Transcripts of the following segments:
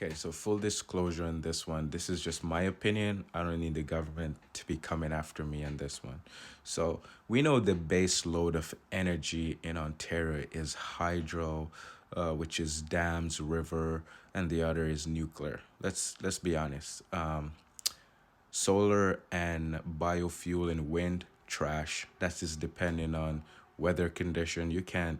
Okay, so full disclosure on this one. This is just my opinion. I don't need the government to be coming after me on this one. So we know the base load of energy in Ontario is hydro, which is dams, river, and the other is nuclear. Let's be honest. Solar and biofuel and wind trash. That's just depending on weather condition. You can't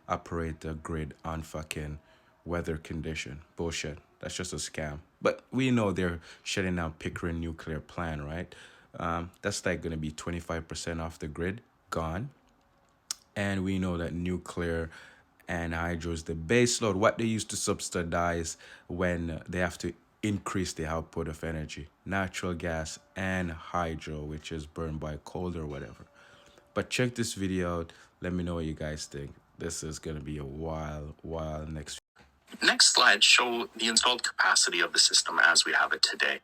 operate the grid on fucking weather condition. Bullshit. That's just a scam. But we know they're shutting down Pickering nuclear plant, right? That's like gonna be 25% off the grid, gone. And we know that nuclear and hydro is the base load, what they used to subsidize when they have to increase the output of energy. Natural gas and hydro, which is burned by coal or whatever. But check this video out. Let me know what you guys think. This is going to be a while next. Next slide show the installed capacity of the system as we have it today.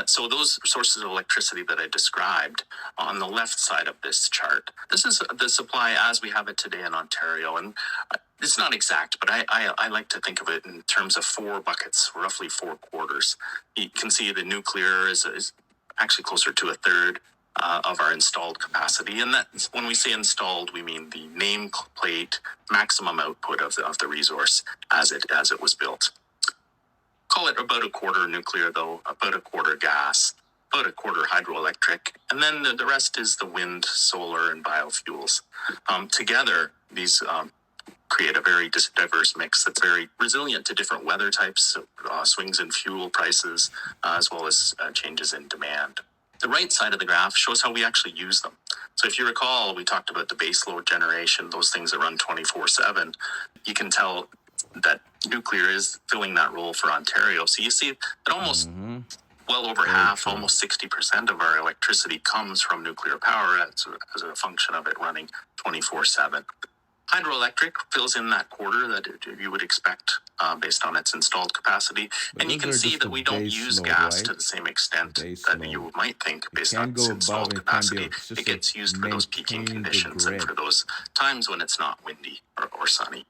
So those sources of electricity that I described on the left side of this chart, this is the supply as we have it today in Ontario. And it's not exact, but I like to think of it in terms of 4 buckets, roughly 4 quarters. You can see the nuclear is actually closer to a third of our installed capacity. And that, when we say installed, we mean the nameplate maximum output of the resource as it was built. Call it about a quarter nuclear, though, about a quarter gas, about a quarter hydroelectric, and then the rest is the wind, solar, and biofuels. Together, these create a very diverse mix that's very resilient to different weather types, swings in fuel prices, as well as changes in demand. The right side of the graph shows how we actually use them. So if you recall, we talked about the baseload generation, those things that run 24/7. You can tell that nuclear is filling that role for Ontario. So you see that almost well over half, almost 60% of our electricity comes from nuclear power as a function of it running 24/7. Hydroelectric fills in that quarter that you would expect based on its installed capacity. But and you can see that we don't use gas to the same extent that you might think based on its installed capacity. It gets used for those peaking conditions and for those times when it's not windy or sunny.